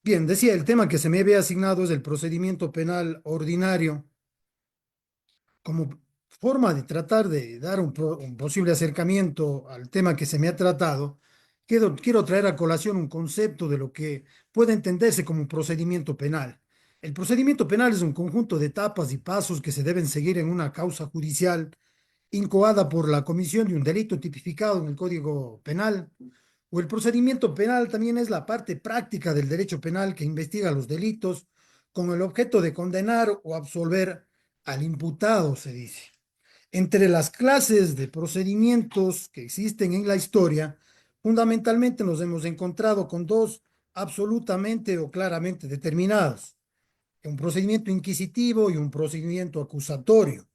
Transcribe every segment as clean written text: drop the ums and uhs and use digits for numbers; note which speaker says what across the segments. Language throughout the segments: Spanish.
Speaker 1: Bien, decía, el tema que se me había asignado es el procedimiento penal ordinario como forma de tratar de dar un posible acercamiento al tema que se me ha tratado. Quiero traer a colación un concepto de lo que puede entenderse como un procedimiento penal. El procedimiento penal es un conjunto de etapas y pasos que se deben seguir en una causa judicial incoada por la comisión de un delito tipificado en el Código Penal. O el procedimiento penal también es la parte práctica del derecho penal que investiga los delitos con el objeto de condenar o absolver al imputado, se dice. Entre las clases de procedimientos que existen en la historia, fundamentalmente nos hemos encontrado con dos absolutamente o claramente determinados: un procedimiento inquisitivo y un procedimiento acusatorio.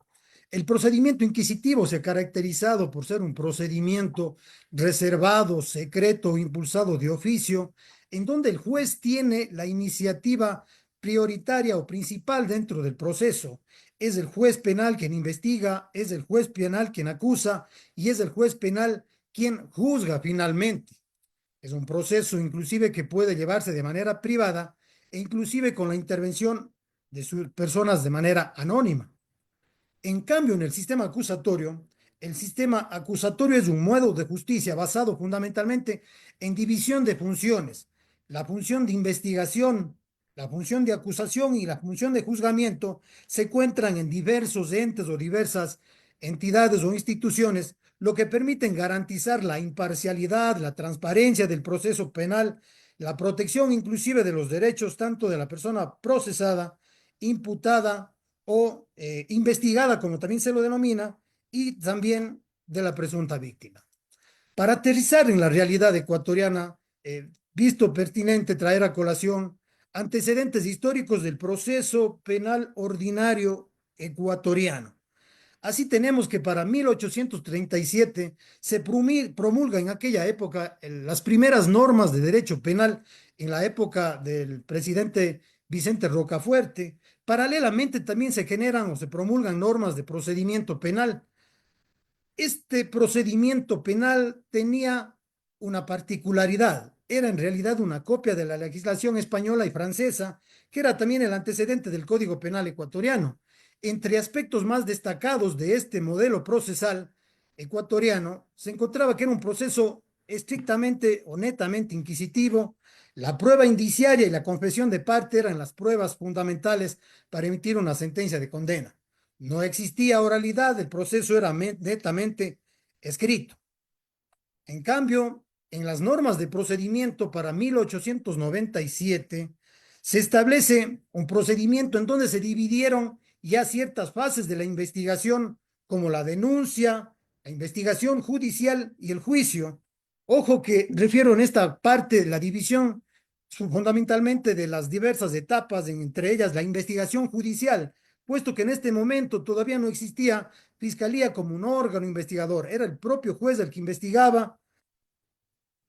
Speaker 1: El procedimiento inquisitivo se ha caracterizado por ser un procedimiento reservado, secreto o impulsado de oficio, en donde el juez tiene la iniciativa prioritaria o principal dentro del proceso. Es el juez penal quien investiga, es el juez penal quien acusa y es el juez penal quien juzga finalmente. Es un proceso inclusive que puede llevarse de manera privada e inclusive con la intervención de sus personas de manera anónima. En cambio, en el sistema acusatorio es un modo de justicia basado fundamentalmente en división de funciones. La función de investigación, la función de acusación y la función de juzgamiento se encuentran en diversos entes o diversas entidades o instituciones, lo que permiten garantizar la imparcialidad, la transparencia del proceso penal, la protección inclusive de los derechos tanto de la persona procesada, imputada o investigada, como también se lo denomina, y también de la presunta víctima. Para aterrizar en la realidad ecuatoriana, visto pertinente traer a colación antecedentes históricos del proceso penal ordinario ecuatoriano. Así tenemos que para 1837 se promulga en aquella época las primeras normas de derecho penal en la época del presidente Vicente Rocafuerte. Paralelamente también se generan o se promulgan normas de procedimiento penal. Este procedimiento penal tenía una particularidad. Era en realidad una copia de la legislación española y francesa, que era también el antecedente del Código Penal ecuatoriano. Entre aspectos más destacados de este modelo procesal ecuatoriano se encontraba que era un proceso estrictamente o netamente inquisitivo. La prueba indiciaria y la confesión de parte eran las pruebas fundamentales para emitir una sentencia de condena. No existía oralidad, el proceso era netamente escrito. En cambio, en las normas de procedimiento para 1897 se establece un procedimiento en donde se dividieron ya ciertas fases de la investigación, como la denuncia, la investigación judicial y el juicio. Ojo que refiero en esta parte la división fundamentalmente de las diversas etapas, entre ellas la investigación judicial, puesto que en este momento todavía no existía fiscalía como un órgano investigador, era el propio juez el que investigaba,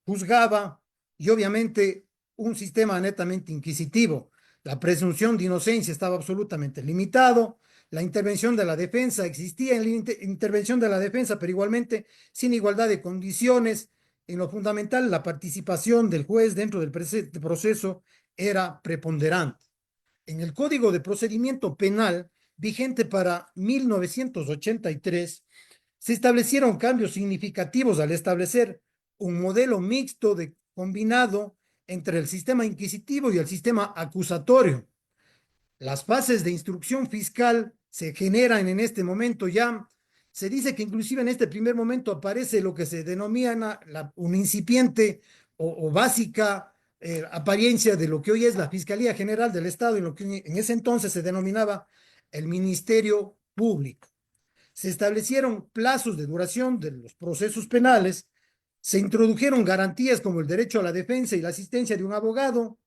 Speaker 1: juzgaba y obviamente un sistema netamente inquisitivo. La presunción de inocencia estaba absolutamente limitado, la intervención de la defensa existía en la intervención de la defensa, pero igualmente sin igualdad de condiciones. En lo fundamental, la participación del juez dentro del proceso era preponderante. En el Código de Procedimiento Penal, vigente para 1983, se establecieron cambios significativos al establecer un modelo mixto de combinado entre el sistema inquisitivo y el sistema acusatorio. Las fases de instrucción fiscal se generan en este momento ya. Se dice que inclusive en este primer momento aparece lo que se denomina una incipiente o básica apariencia de lo que hoy es la Fiscalía General del Estado y lo que en ese entonces se denominaba el Ministerio Público. Se establecieron plazos de duración de los procesos penales, se introdujeron garantías como el derecho a la defensa y la asistencia de un abogado.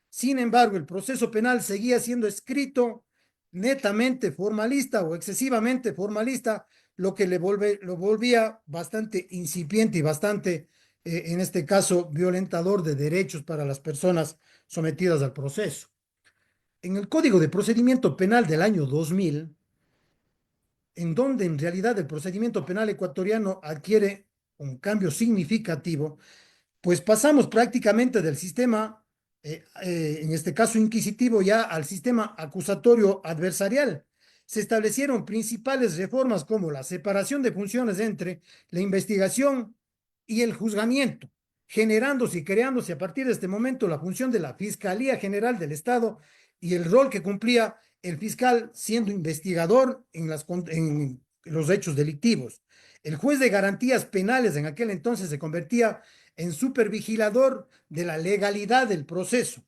Speaker 1: Sin embargo, el proceso penal seguía siendo escrito netamente formalista o excesivamente formalista, lo que lo volvía bastante incipiente y bastante, en este caso, violentador de derechos para las personas sometidas al proceso. En el Código de Procedimiento Penal del año 2000, en donde en realidad el procedimiento penal ecuatoriano adquiere un cambio significativo, pues pasamos prácticamente del sistema en este caso inquisitivo, ya al sistema acusatorio adversarial. Se establecieron principales reformas como la separación de funciones entre la investigación y el juzgamiento, generándose y creándose a partir de este momento la función de la Fiscalía General del Estado y el rol que cumplía el fiscal siendo investigador en los hechos delictivos. El juez de garantías penales en aquel entonces se convertía en supervigilador de la legalidad del proceso.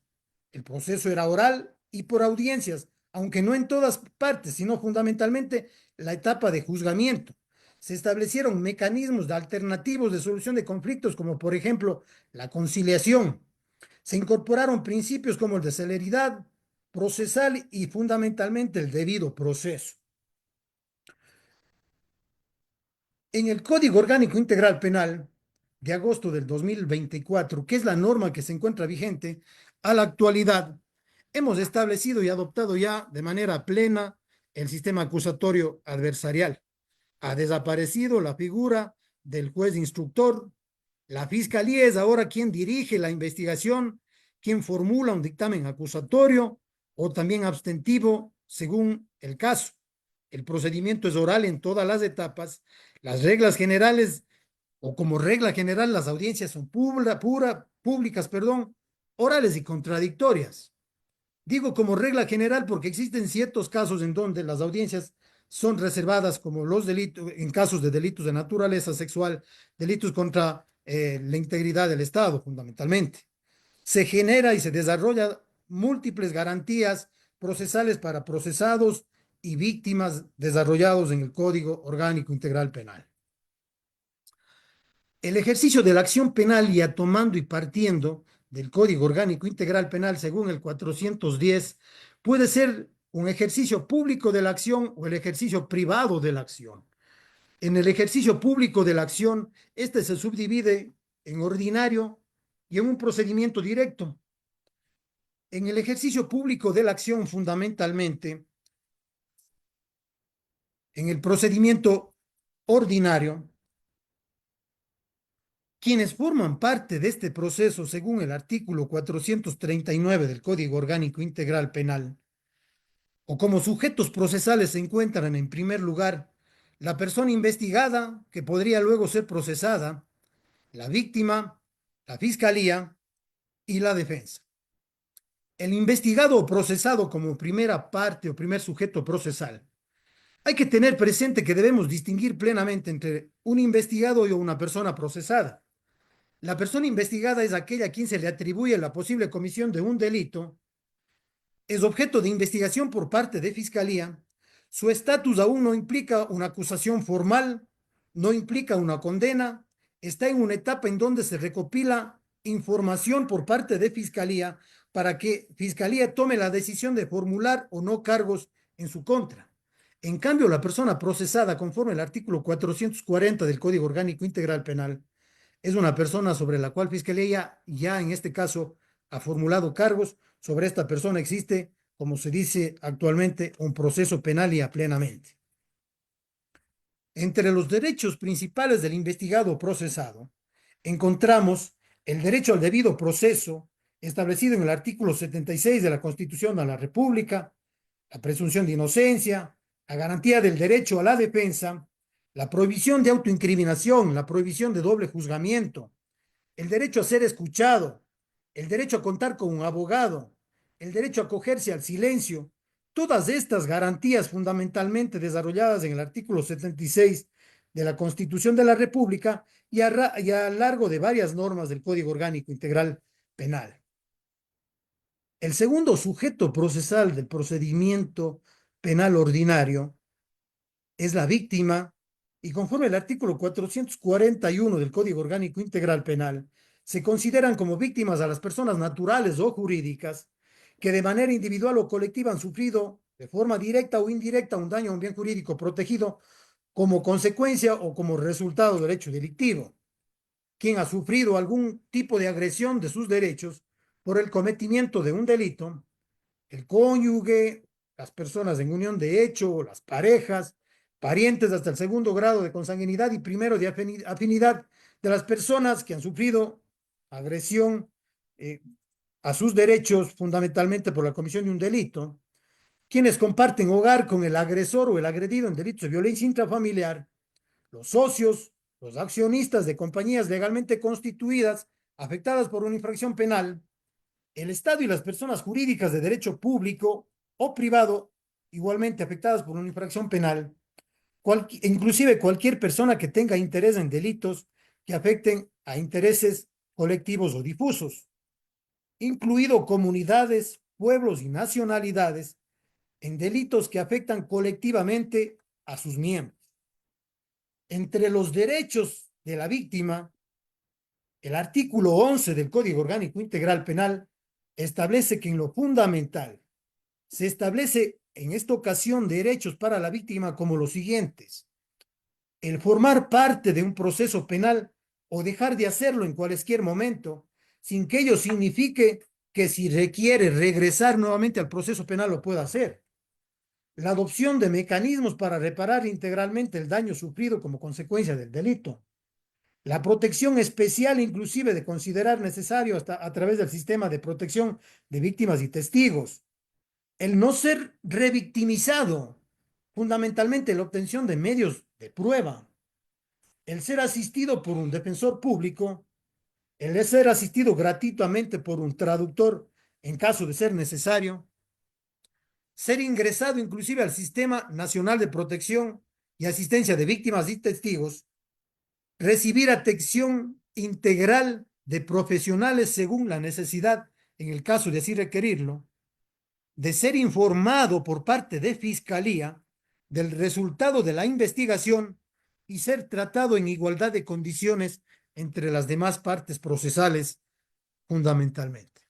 Speaker 1: El proceso era oral y por audiencias, aunque no en todas partes, sino fundamentalmente la etapa de juzgamiento. Se establecieron mecanismos alternativos de solución de conflictos, como por ejemplo la conciliación. Se incorporaron principios como el de celeridad procesal y fundamentalmente el debido proceso. En el Código Orgánico Integral Penal de agosto del 2024, que es la norma que se encuentra vigente a la actualidad, hemos establecido y adoptado ya de manera plena el sistema acusatorio adversarial. Ha desaparecido la figura del juez instructor. La fiscalía es ahora quien dirige la investigación, quien formula un dictamen acusatorio o también abstentivo según el caso. El procedimiento es oral en todas las etapas. Las reglas generales, o como regla general, las audiencias son públicas, orales y contradictorias. Digo como regla general porque existen ciertos casos en donde las audiencias son reservadas como los delitos, en casos de delitos de naturaleza sexual, delitos contra la integridad del Estado, fundamentalmente. Se genera y se desarrolla múltiples garantías procesales para procesados y víctimas desarrollados en el Código Orgánico Integral Penal. El ejercicio de la acción penal, ya tomando y partiendo del Código Orgánico Integral Penal según el 410, puede ser un ejercicio público de la acción o el ejercicio privado de la acción. En el ejercicio público de la acción, este se subdivide en ordinario y en un procedimiento directo. En el ejercicio público de la acción, fundamentalmente, en el procedimiento ordinario, quienes forman parte de este proceso, según el artículo 439 del Código Orgánico Integral Penal, o como sujetos procesales se encuentran en primer lugar la persona investigada, que podría luego ser procesada, la víctima, la fiscalía y la defensa. El investigado o procesado como primera parte o primer sujeto procesal. Hay que tener presente que debemos distinguir plenamente entre un investigado y una persona procesada. La persona investigada es aquella a quien se le atribuye la posible comisión de un delito, es objeto de investigación por parte de Fiscalía, su estatus aún no implica una acusación formal, no implica una condena, está en una etapa en donde se recopila información por parte de Fiscalía para que Fiscalía tome la decisión de formular o no cargos en su contra. En cambio, la persona procesada conforme al artículo 440 del Código Orgánico Integral Penal es una persona sobre la cual Fiscalía ya en este caso ha formulado cargos. Sobre esta persona existe, como se dice actualmente, un proceso penal ya plenamente. Entre los derechos principales del investigado procesado, encontramos el derecho al debido proceso establecido en el artículo 76 de la Constitución de la República, la presunción de inocencia, la garantía del derecho a la defensa, la prohibición de autoincriminación, la prohibición de doble juzgamiento, el derecho a ser escuchado, el derecho a contar con un abogado, el derecho a acogerse al silencio, todas estas garantías fundamentalmente desarrolladas en el artículo 76 de la Constitución de la República y a lo largo de varias normas del Código Orgánico Integral Penal. El segundo sujeto procesal del procedimiento penal ordinario es la víctima y conforme al artículo 441 del Código Orgánico Integral Penal, se consideran como víctimas a las personas naturales o jurídicas que de manera individual o colectiva han sufrido de forma directa o indirecta un daño a un bien jurídico protegido como consecuencia o como resultado del hecho delictivo. Quien ha sufrido algún tipo de agresión de sus derechos por el cometimiento de un delito, el cónyuge, las personas en unión de hecho, las parejas, parientes hasta el segundo grado de consanguinidad y primero de afinidad de las personas que han sufrido agresión a sus derechos fundamentalmente por la comisión de un delito, quienes comparten hogar con el agresor o el agredido en delitos de violencia intrafamiliar, los socios, los accionistas de compañías legalmente constituidas afectadas por una infracción penal, el Estado y las personas jurídicas de derecho público o privado igualmente afectadas por una infracción penal, inclusive cualquier persona que tenga interés en delitos que afecten a intereses colectivos o difusos, incluido comunidades, pueblos y nacionalidades en delitos que afectan colectivamente a sus miembros. Entre los derechos de la víctima, el artículo 11 del Código Orgánico Integral Penal establece que en lo fundamental se establece en esta ocasión derechos para la víctima como los siguientes: el formar parte de un proceso penal o dejar de hacerlo en cualquier momento, sin que ello signifique que si requiere regresar nuevamente al proceso penal lo pueda hacer. La adopción de mecanismos para reparar integralmente el daño sufrido como consecuencia del delito. La protección especial, inclusive de considerar necesario hasta a través del sistema de protección de víctimas y testigos. El no ser revictimizado, fundamentalmente la obtención de medios de prueba. El ser asistido por un defensor público, el ser asistido gratuitamente por un traductor en caso de ser necesario, ser ingresado inclusive al Sistema Nacional de Protección y Asistencia de Víctimas y Testigos, recibir atención integral de profesionales según la necesidad, en el caso de así requerirlo, de ser informado por parte de Fiscalía del resultado de la investigación y ser tratado en igualdad de condiciones entre las demás partes procesales fundamentalmente.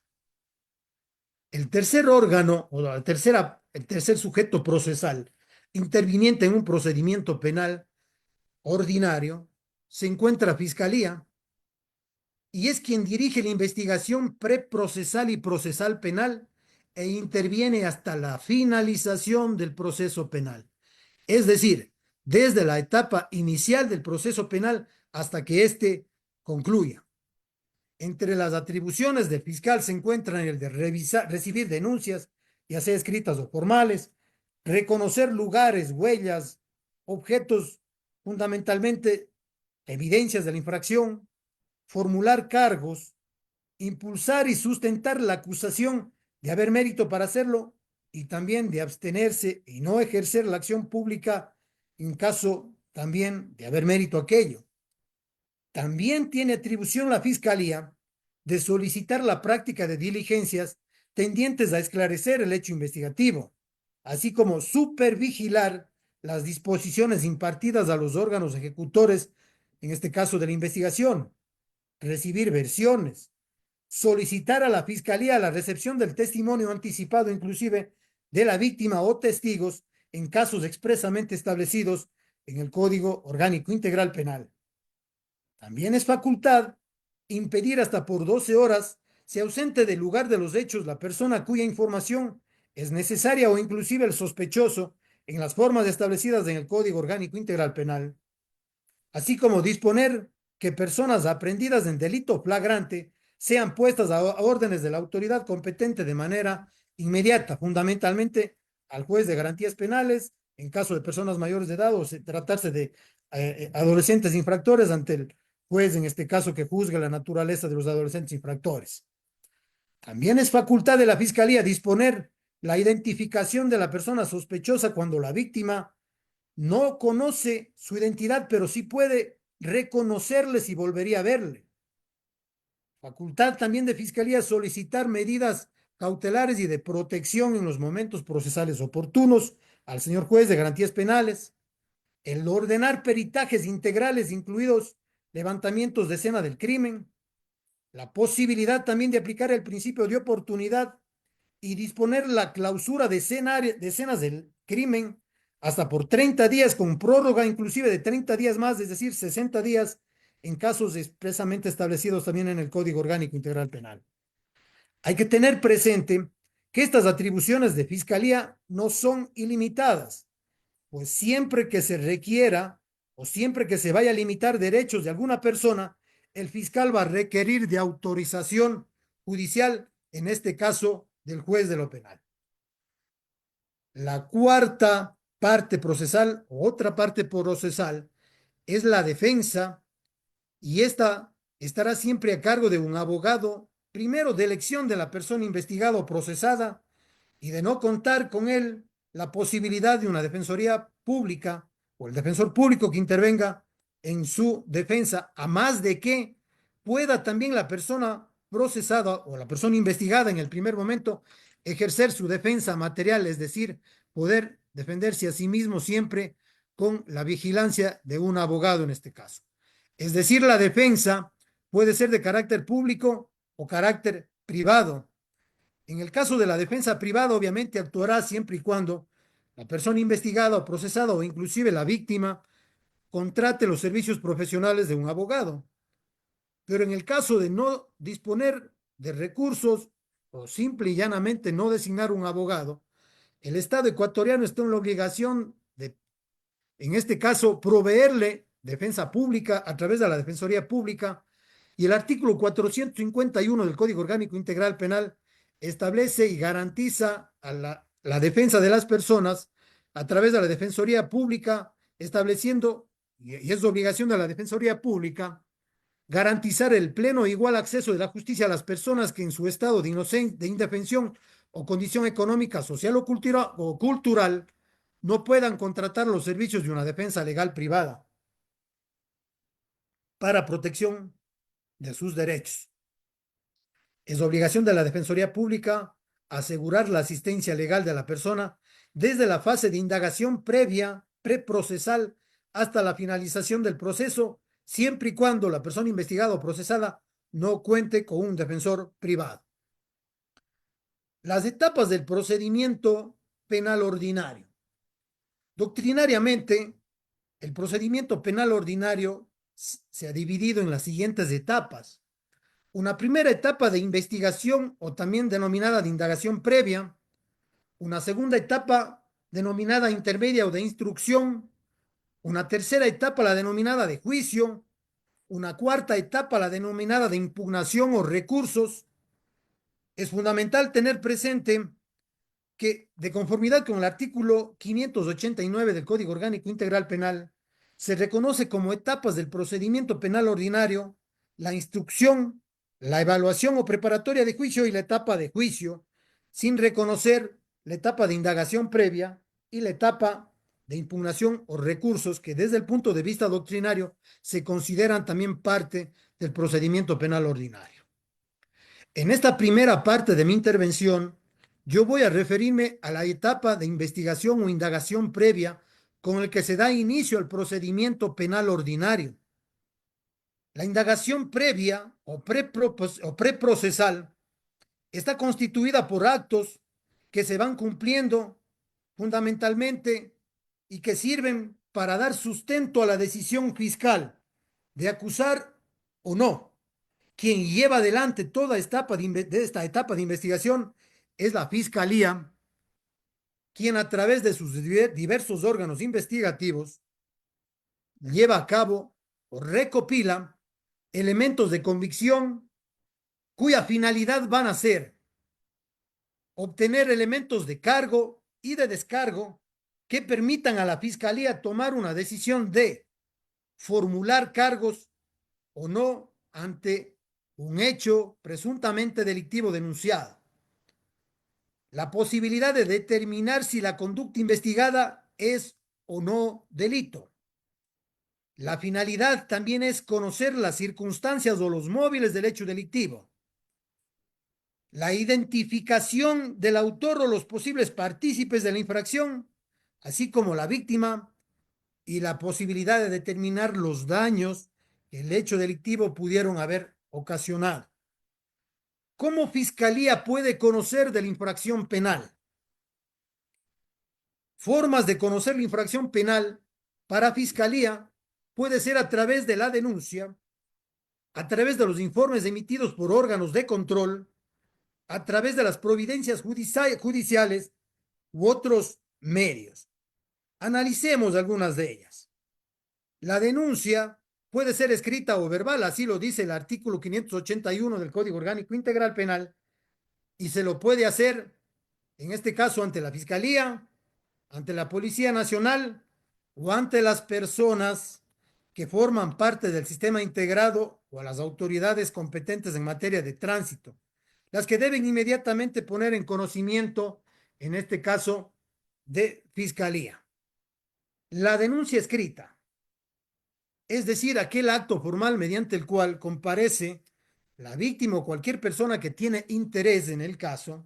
Speaker 1: El tercer órgano o el tercer sujeto procesal interviniente en un procedimiento penal ordinario se encuentra Fiscalía y es quien dirige la investigación preprocesal y procesal penal e interviene hasta la finalización del proceso penal. Es decir, desde la etapa inicial del proceso penal hasta que éste concluya. Entre las atribuciones del fiscal se encuentran el de recibir denuncias, ya sea escritas o formales, reconocer lugares, huellas, objetos, fundamentalmente evidencias de la infracción, formular cargos, impulsar y sustentar la acusación de haber mérito para hacerlo y también de abstenerse y no ejercer la acción pública en caso también de haber mérito aquello. También tiene atribución la Fiscalía de solicitar la práctica de diligencias tendientes a esclarecer el hecho investigativo, así como supervigilar las disposiciones impartidas a los órganos ejecutores, en este caso de la investigación, recibir versiones, solicitar a la Fiscalía la recepción del testimonio anticipado, inclusive de la víctima o testigos, en casos expresamente establecidos en el Código Orgánico Integral Penal. También es facultad impedir hasta por 12 horas se ausente del lugar de los hechos la persona cuya información es necesaria o inclusive el sospechoso en las formas establecidas en el Código Orgánico Integral Penal, así como disponer que personas aprendidas en delito flagrante sean puestas a órdenes de la autoridad competente de manera inmediata, fundamentalmente al juez de garantías penales, en caso de personas mayores de edad o tratarse de adolescentes infractores ante el juez, en este caso, que juzgue la naturaleza de los adolescentes infractores. También es facultad de la Fiscalía disponer la identificación de la persona sospechosa cuando la víctima no conoce su identidad, pero sí puede reconocerle si volvería a verle. Facultad también de Fiscalía solicitar medidas cautelares y de protección en los momentos procesales oportunos al señor juez de garantías penales. El ordenar peritajes integrales, incluidos levantamientos de escena del crimen. La posibilidad también de aplicar el principio de oportunidad y disponer la clausura de escenas del crimen hasta por 30 días con prórroga inclusive de 30 días más, es decir, 60 días en casos expresamente establecidos también en el Código Orgánico Integral Penal. Hay que tener presente que estas atribuciones de fiscalía no son ilimitadas, pues siempre que se requiera o siempre que se vaya a limitar derechos de alguna persona, el fiscal va a requerir de autorización judicial en este caso del juez de lo penal. La cuarta parte procesal, o otra parte procesal, es la defensa, y esta estará siempre a cargo de un abogado, primero de elección de la persona investigada o procesada, y de no contar con él la posibilidad de una defensoría pública o el defensor público que intervenga en su defensa, a más de que pueda también la persona procesada o la persona investigada en el primer momento ejercer su defensa material, es decir, poder defenderse a sí mismo siempre con la vigilancia de un abogado en este caso. Es decir, la defensa puede ser de carácter público o carácter privado. En el caso de la defensa privada, obviamente actuará siempre y cuando la persona investigada o procesada o inclusive la víctima contrate los servicios profesionales de un abogado. Pero en el caso de no disponer de recursos o simple y llanamente no designar un abogado, el Estado ecuatoriano está en la obligación de, en este caso, proveerle defensa pública a través de la Defensoría Pública, y el artículo 451 del Código Orgánico Integral Penal establece y garantiza a la defensa de las personas a través de la Defensoría Pública, estableciendo, y es obligación de la Defensoría Pública, garantizar el pleno e igual acceso de la justicia a las personas que en su estado de inocencia, de indefensión o condición económica, social o cultural no puedan contratar los servicios de una defensa legal privada para protección de sus derechos. Es obligación de la Defensoría Pública asegurar la asistencia legal de la persona desde la fase de indagación previa, preprocesal, hasta la finalización del proceso, siempre y cuando la persona investigada o procesada no cuente con un defensor privado. Las etapas del procedimiento penal ordinario. Doctrinariamente, el procedimiento penal ordinario se ha dividido en las siguientes etapas. Una primera etapa de investigación, o también denominada de indagación previa. Una segunda etapa denominada intermedia o de instrucción. Una tercera etapa, la denominada de juicio. Una cuarta etapa, la denominada de impugnación o recursos. Es fundamental tener presente que, de conformidad con el artículo 589 del Código Orgánico Integral Penal, se reconoce como etapas del procedimiento penal ordinario la instrucción, la evaluación o preparatoria de juicio y la etapa de juicio, sin reconocer la etapa de indagación previa y la etapa de impugnación o recursos, que desde el punto de vista doctrinario se consideran también parte del procedimiento penal ordinario. En esta primera parte de mi intervención, yo voy a referirme a la etapa de investigación o indagación previa con el que se da inicio al procedimiento penal ordinario. La indagación previa o preprocesal está constituida por actos que se van cumpliendo fundamentalmente y que sirven para dar sustento a la decisión fiscal de acusar o no. Quien lleva adelante toda esta etapa de investigación es la Fiscalía, quien a través de sus diversos órganos investigativos lleva a cabo o recopila elementos de convicción cuya finalidad van a ser obtener elementos de cargo y de descargo que permitan a la Fiscalía tomar una decisión de formular cargos o no ante un hecho presuntamente delictivo denunciado. La posibilidad de determinar si la conducta investigada es o no delito. La finalidad también es conocer las circunstancias o los móviles del hecho delictivo. La identificación del autor o los posibles partícipes de la infracción, así como la víctima, y la posibilidad de determinar los daños que el hecho delictivo pudieron haber ocasionado. ¿Cómo Fiscalía puede conocer de la infracción penal? Formas de conocer la infracción penal para Fiscalía puede ser a través de la denuncia, a través de los informes emitidos por órganos de control, a través de las providencias judiciales u otros medios. Analicemos algunas de ellas. La denuncia puede ser escrita o verbal, así lo dice el artículo 581 del Código Orgánico Integral Penal, y se lo puede hacer, en este caso, ante la Fiscalía, ante la Policía Nacional o ante las personas que forman parte del sistema integrado o a las autoridades competentes en materia de tránsito, las que deben inmediatamente poner en conocimiento, en este caso, de Fiscalía. La denuncia escrita, es decir, aquel acto formal mediante el cual comparece la víctima o cualquier persona que tiene interés en el caso,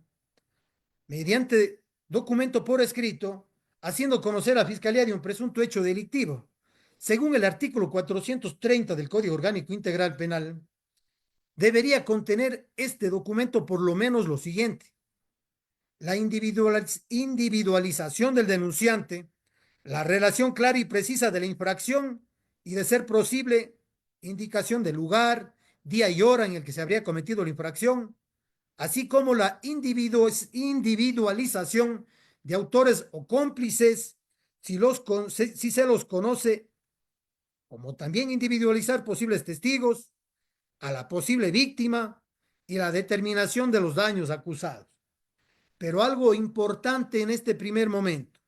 Speaker 1: mediante documento por escrito, haciendo conocer a la Fiscalía de un presunto hecho delictivo. Según el artículo 430 del Código Orgánico Integral Penal, debería contener este documento por lo menos lo siguiente: la individualización del denunciante, la relación clara y precisa de la infracción y, de ser posible, indicación del lugar, día y hora en el que se habría cometido la infracción, así como la individualización de autores o cómplices, si se los conoce, como también individualizar posibles testigos, a la posible víctima y la determinación de los daños acusados. Pero algo importante en este primer momento: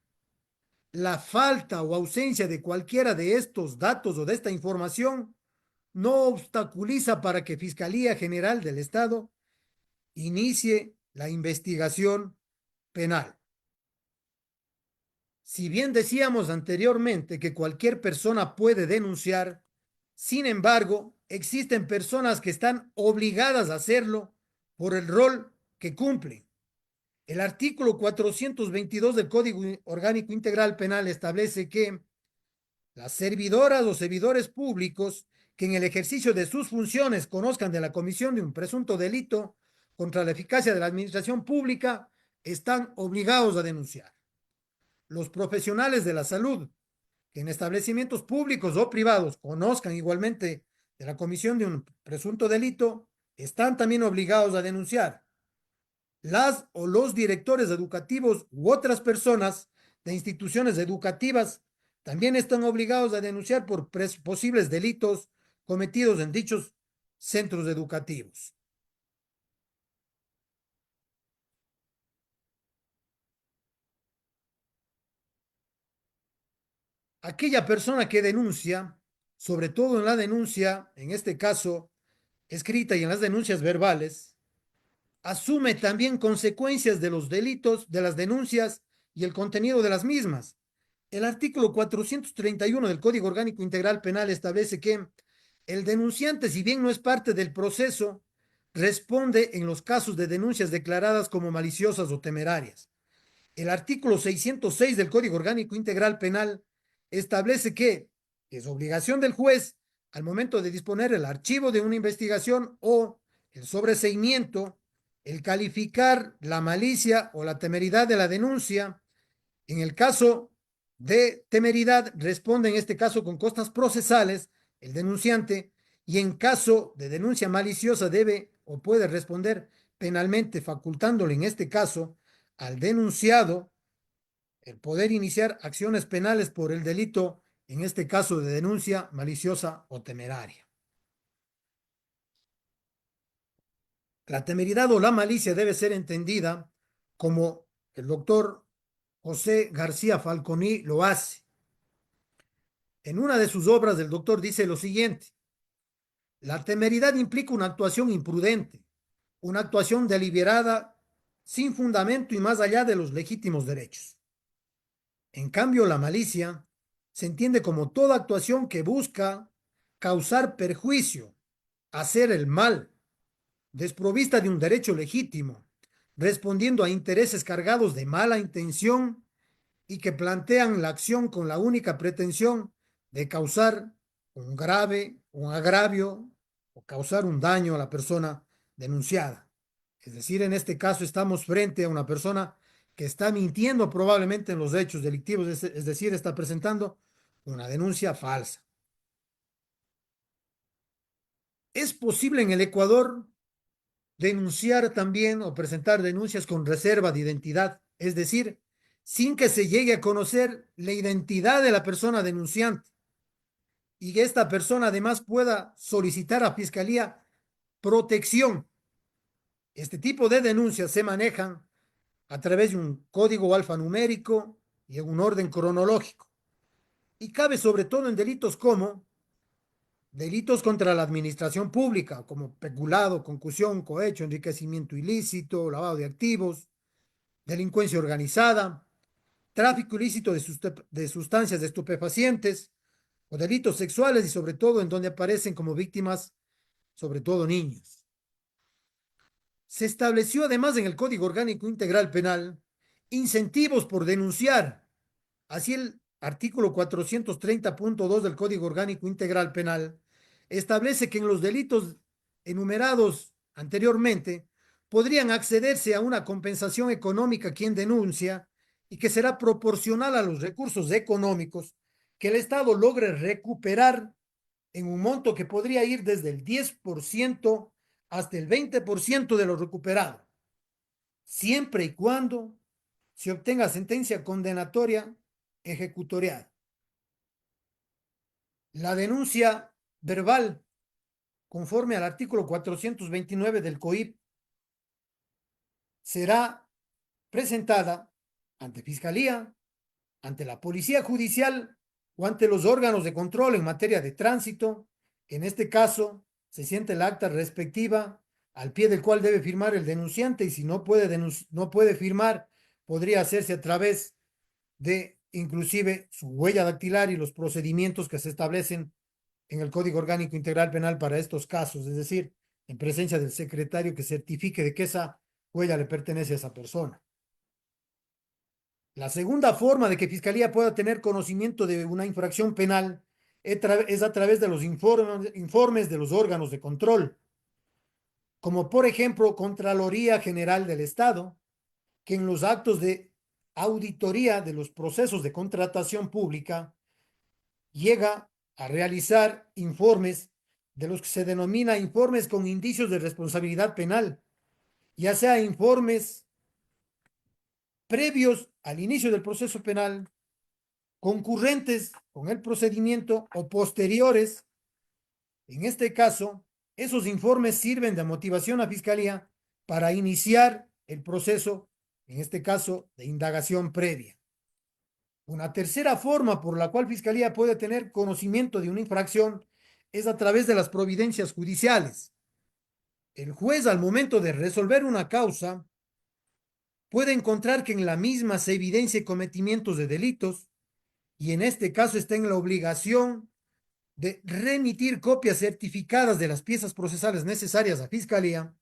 Speaker 1: la falta o ausencia de cualquiera de estos datos o de esta información no obstaculiza para que Fiscalía General del Estado inicie la investigación penal. Si bien decíamos anteriormente que cualquier persona puede denunciar, sin embargo, existen personas que están obligadas a hacerlo por el rol que cumplen. El artículo 422 del Código Orgánico Integral Penal establece que las servidoras o servidores públicos que en el ejercicio de sus funciones conozcan de la comisión de un presunto delito contra la eficacia de la administración pública están obligados a denunciar. Los profesionales de la salud que en establecimientos públicos o privados conozcan igualmente de la comisión de un presunto delito están también obligados a denunciar. Las o los directores educativos u otras personas de instituciones educativas también están obligados a denunciar por posibles delitos cometidos en dichos centros educativos. Aquella persona que denuncia, sobre todo en la denuncia, en este caso escrita, y en las denuncias verbales, asume también consecuencias de los delitos, de las denuncias y el contenido de las mismas. El artículo 431 del Código Orgánico Integral Penal establece que el denunciante, si bien no es parte del proceso, responde en los casos de denuncias declaradas como maliciosas o temerarias. El artículo 606 del Código Orgánico Integral Penal establece que es obligación del juez, al momento de disponer el archivo de una investigación o el sobreseimiento, el calificar la malicia o la temeridad de la denuncia. En el caso de temeridad, responde en este caso con costas procesales el denunciante, y en caso de denuncia maliciosa debe o puede responder penalmente, facultándole en este caso al denunciado el poder iniciar acciones penales por el delito, en este caso de denuncia maliciosa o temeraria. La temeridad o la malicia debe ser entendida como el doctor José García Falconi lo hace. En una de sus obras, el doctor dice lo siguiente: la temeridad implica una actuación imprudente, una actuación deliberada, sin fundamento y más allá de los legítimos derechos. En cambio, la malicia se entiende como toda actuación que busca causar perjuicio, hacer el mal, desprovista de un derecho legítimo, respondiendo a intereses cargados de mala intención y que plantean la acción con la única pretensión de causar un agravio o causar un daño a la persona denunciada. Es decir, en este caso estamos frente a una persona que está mintiendo probablemente en los hechos delictivos, es decir, está presentando una denuncia falsa. ¿Es posible en el Ecuador denunciar también o presentar denuncias con reserva de identidad? Es decir, sin que se llegue a conocer la identidad de la persona denunciante, y que esta persona además pueda solicitar a Fiscalía protección Este tipo de denuncias se manejan a través de un código alfanumérico y en un orden cronológico. Y cabe sobre todo en delitos como delitos contra la administración pública, como peculado, concusión, cohecho, enriquecimiento ilícito, lavado de activos, delincuencia organizada, tráfico ilícito de sustancias de estupefacientes o delitos sexuales y sobre todo en donde aparecen como víctimas, sobre todo niños. Se estableció además en el Código Orgánico Integral Penal incentivos por denunciar. Así el artículo 430.2 del Código Orgánico Integral Penal establece que en los delitos enumerados anteriormente podrían accederse a una compensación económica quien denuncia y que será proporcional a los recursos económicos que el Estado logre recuperar en un monto que podría ir desde el 10% hasta el 20% de lo recuperado, siempre y cuando se obtenga sentencia condenatoria ejecutorial. La denuncia verbal, conforme al artículo 429 del COIP, será presentada ante Fiscalía, ante la Policía Judicial o ante los órganos de control en materia de tránsito. En este caso, se siente el acta respectiva al pie del cual debe firmar el denunciante y si no puede firmar, podría hacerse a través de inclusive su huella dactilar y los procedimientos que se establecen en el Código Orgánico Integral Penal para estos casos, es decir, en presencia del secretario que certifique de que esa huella le pertenece a esa persona. La segunda forma de que Fiscalía pueda tener conocimiento de una infracción penal es a través de los informes de los órganos de control, como por ejemplo Contraloría General del Estado, que en los actos de auditoría de los procesos de contratación pública llega a realizar informes de los que se denomina informes con indicios de responsabilidad penal, ya sea informes previos al inicio del proceso penal, concurrentes con el procedimiento o posteriores. En este caso, esos informes sirven de motivación a Fiscalía para iniciar el proceso, en este caso, de indagación previa. Una tercera forma por la cual Fiscalía puede tener conocimiento de una infracción es a través de las providencias judiciales. El juez, al momento de resolver una causa, puede encontrar que en la misma se evidencia cometimientos de delitos y en este caso está en la obligación de remitir copias certificadas de las piezas procesales necesarias a Fiscalía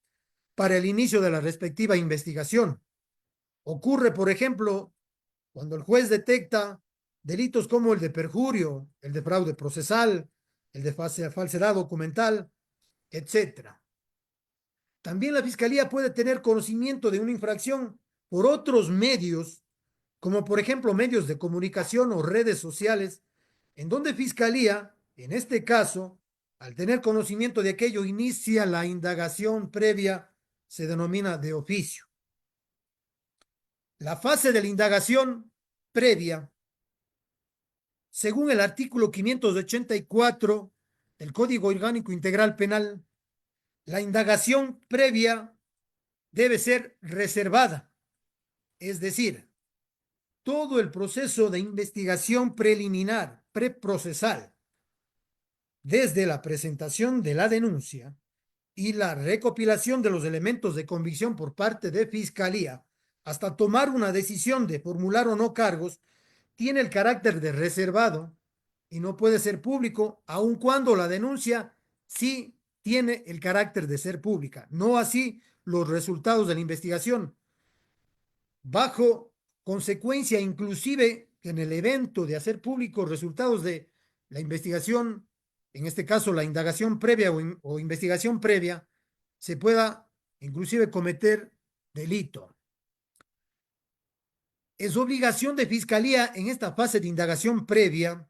Speaker 1: para el inicio de la respectiva investigación. Ocurre, por ejemplo, cuando el juez detecta delitos como el de perjurio, el de fraude procesal, el de falsedad documental, etcétera. También la Fiscalía puede tener conocimiento de una infracción por otros medios, como por ejemplo medios de comunicación o redes sociales, en donde Fiscalía, en este caso, al tener conocimiento de aquello, inicia la indagación previa, se denomina de oficio. La fase de la indagación previa, según el artículo 584 del Código Orgánico Integral Penal, la indagación previa debe ser reservada, es decir, todo el proceso de investigación preliminar, preprocesal, desde la presentación de la denuncia y la recopilación de los elementos de convicción por parte de Fiscalía, hasta tomar una decisión de formular o no cargos, tiene el carácter de reservado y no puede ser público, aun cuando la denuncia sí tiene el carácter de ser pública. No así los resultados de la investigación. Bajo consecuencia, inclusive en el evento de hacer públicos resultados de la investigación, en este caso la indagación previa o investigación previa, se pueda inclusive cometer delito. Es obligación de Fiscalía en esta fase de indagación previa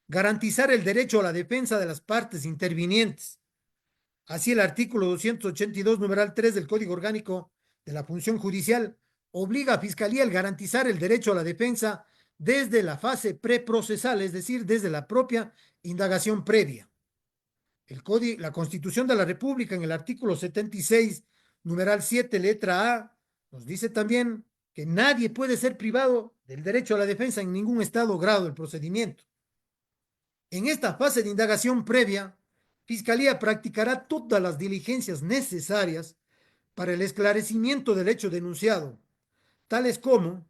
Speaker 1: garantizar el derecho a la defensa de las partes intervinientes. Así el artículo 282, numeral 3 del Código Orgánico de la Función Judicial obliga a Fiscalía el garantizar el derecho a la defensa desde la fase preprocesal, es decir, desde la propia indagación previa. La Constitución de la República, en el artículo 76, numeral 7, letra A, nos dice también que nadie puede ser privado del derecho a la defensa en ningún estado o grado del procedimiento. En esta fase de indagación previa, Fiscalía practicará todas las diligencias necesarias para el esclarecimiento del hecho denunciado, tales como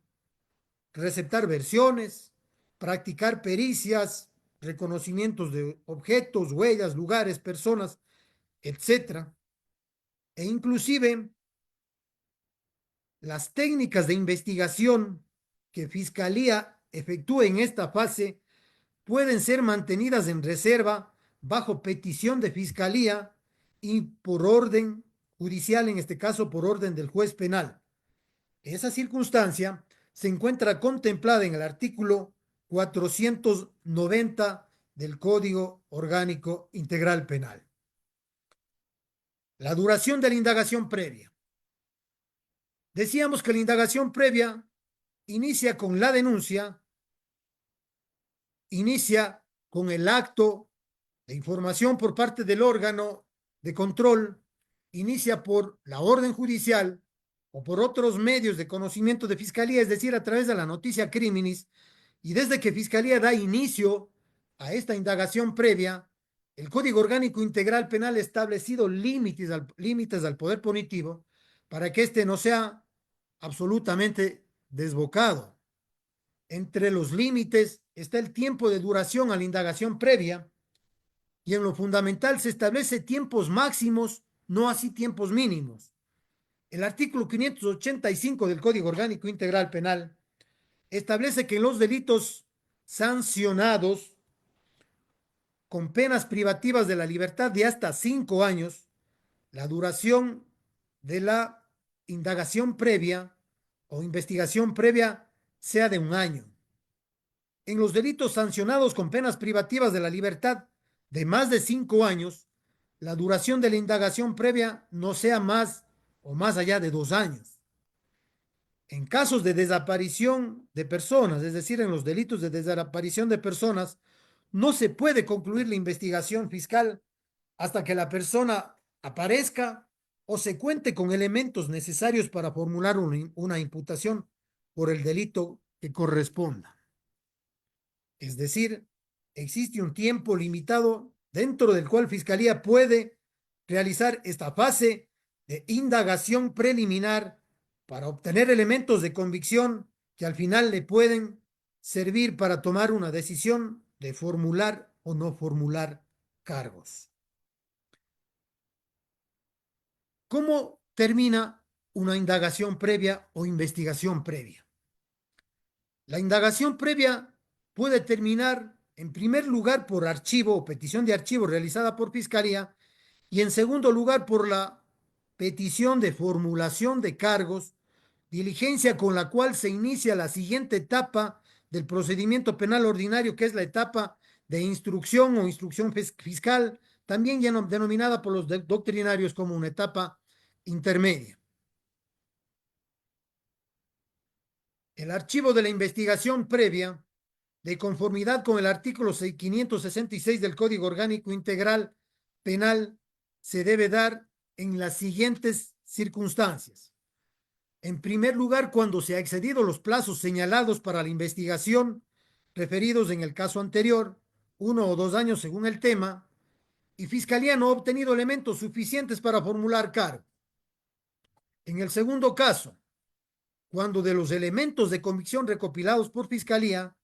Speaker 1: receptar versiones, practicar pericias, reconocimientos de objetos, huellas, lugares, personas, etcétera, e inclusive las técnicas de investigación que Fiscalía efectúe en esta fase pueden ser mantenidas en reserva bajo petición de Fiscalía y por orden judicial, en este caso por orden del juez penal. Esa circunstancia se encuentra contemplada en el artículo 490 del Código Orgánico Integral Penal. La duración de la indagación previa. Decíamos que la indagación previa inicia con la denuncia, inicia con el acto de información por parte del órgano de control, inicia por la orden judicial o por otros medios de conocimiento de Fiscalía, es decir, a través de la noticia criminis, y desde que Fiscalía da inicio a esta indagación previa, el Código Orgánico Integral Penal ha establecido límites al poder punitivo para que éste no sea absolutamente desbocado. Entre los límites está el tiempo de duración a la indagación previa y en lo fundamental se establece tiempos máximos, no así tiempos mínimos. El artículo 585 del Código Orgánico Integral Penal establece que en los delitos sancionados con penas privativas de la libertad de hasta 5 años, la duración de la indagación previa o investigación previa sea de 1 año. En los delitos sancionados con penas privativas de la libertad de más de 5 años, la duración de la indagación previa no sea más o más allá de 2 años. En casos de desaparición de personas, es decir, en los delitos de desaparición de personas, no se puede concluir la investigación fiscal hasta que la persona aparezca o se cuente con elementos necesarios para formular una imputación por el delito que corresponda. Es decir, existe un tiempo limitado dentro del cual Fiscalía puede realizar esta fase de indagación preliminar para obtener elementos de convicción que al final le pueden servir para tomar una decisión de formular o no formular cargos. ¿Cómo termina una indagación previa o investigación previa? La indagación previa puede terminar, en primer lugar, por archivo o petición de archivo realizada por Fiscalía y, en segundo lugar, por la petición de formulación de cargos, diligencia con la cual se inicia la siguiente etapa del procedimiento penal ordinario, que es la etapa de instrucción o instrucción fiscal, también ya denominada por los doctrinarios como una etapa intermedia. El archivo de la investigación previa, de conformidad con el artículo 566 del Código Orgánico Integral Penal, se debe dar en las siguientes circunstancias. En primer lugar, cuando se ha excedido los plazos señalados para la investigación, referidos en el caso anterior, 1 o 2 años según el tema, y Fiscalía no ha obtenido elementos suficientes para formular cargo. En el segundo caso, cuando de los elementos de convicción recopilados por Fiscalía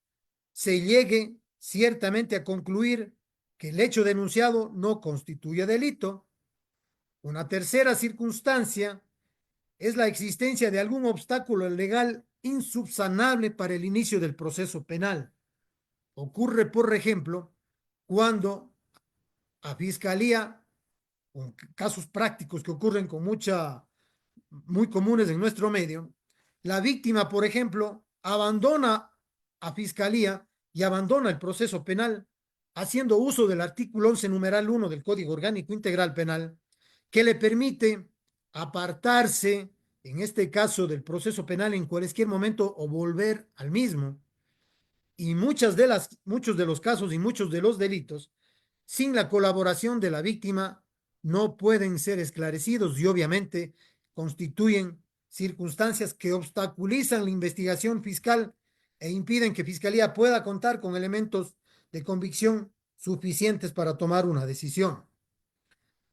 Speaker 1: se llegue ciertamente a concluir que el hecho denunciado no constituye delito. Una tercera circunstancia es la existencia de algún obstáculo legal insubsanable para el inicio del proceso penal. Ocurre, por ejemplo, cuando a Fiscalía, con casos prácticos que ocurren muy comunes en nuestro medio, la víctima, por ejemplo, abandona a Fiscalía y abandona el proceso penal, haciendo uso del artículo 11, numeral 1 del Código Orgánico Integral Penal, que le permite apartarse, en este caso, del proceso penal en cualquier momento o volver al mismo. Y muchos de los casos y muchos de los delitos, sin la colaboración de la víctima, no pueden ser esclarecidos y obviamente constituyen circunstancias que obstaculizan la investigación fiscal e impiden que Fiscalía pueda contar con elementos de convicción suficientes para tomar una decisión.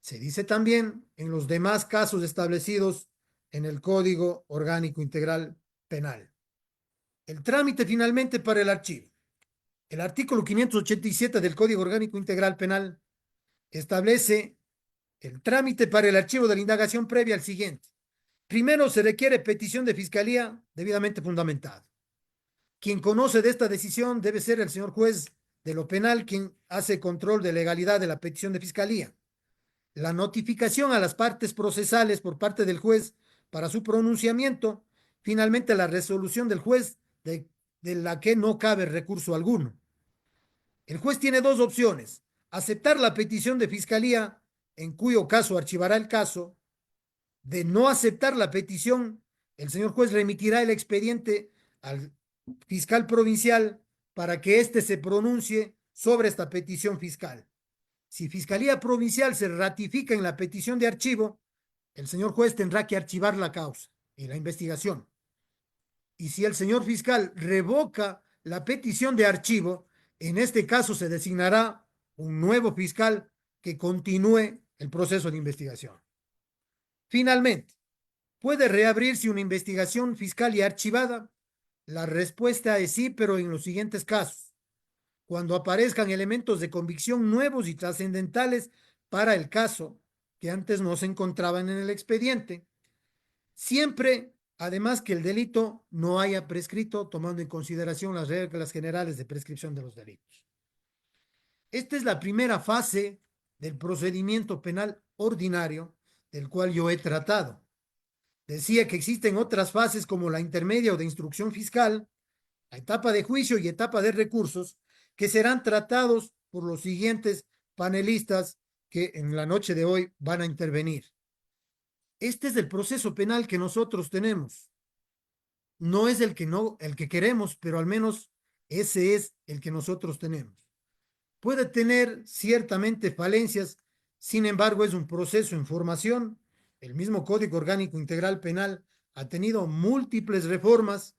Speaker 1: Se dice también en los demás casos establecidos en el Código Orgánico Integral Penal. El trámite finalmente para el archivo. El artículo 587 del Código Orgánico Integral Penal establece el trámite para el archivo de la indagación previa al siguiente. Primero, se requiere petición de fiscalía debidamente fundamentada. Quien conoce de esta decisión debe ser el señor juez de lo penal, quien hace control de legalidad de la petición de fiscalía. La notificación a las partes procesales por parte del juez para su pronunciamiento. Finalmente, la resolución del juez de la que no cabe recurso alguno. El juez tiene dos opciones: aceptar la petición de fiscalía, en cuyo caso archivará el caso. De no aceptar la petición, el señor juez remitirá el expediente al fiscal provincial para que éste se pronuncie sobre esta petición fiscal. Si Fiscalía Provincial se ratifica en la petición de archivo, el señor juez tendrá que archivar la causa y la investigación. Y si el señor fiscal revoca la petición de archivo, en este caso se designará un nuevo fiscal que continúe el proceso de investigación. Finalmente, ¿puede reabrirse una investigación fiscal y archivada? La respuesta es sí, pero en los siguientes casos: cuando aparezcan elementos de convicción nuevos y trascendentales para el caso que antes no se encontraban en el expediente, siempre, además, que el delito no haya prescrito, tomando en consideración las reglas generales de prescripción de los delitos. Esta es la primera fase del procedimiento penal ordinario del cual yo he tratado. Decía que existen otras fases como la intermedia o de instrucción fiscal, la etapa de juicio y etapa de recursos, que serán tratados por los siguientes panelistas que en la noche de hoy van a intervenir. Este es el proceso penal que nosotros tenemos. No es el que queremos, pero al menos ese es el que nosotros tenemos. Puede tener ciertamente falencias, sin embargo es un proceso en formación. El mismo Código Orgánico Integral Penal ha tenido múltiples reformas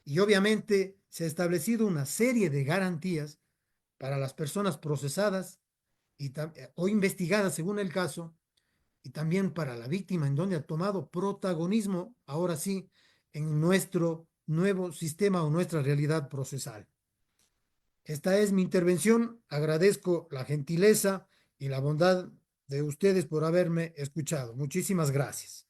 Speaker 1: y obviamente se ha establecido una serie de garantías para las personas procesadas o investigadas según el caso, y también para la víctima, en donde ha tomado protagonismo, ahora sí, en nuestro nuevo sistema o nuestra realidad procesal. Esta es mi intervención. Agradezco la gentileza y la bondad de ustedes por haberme escuchado. Muchísimas gracias.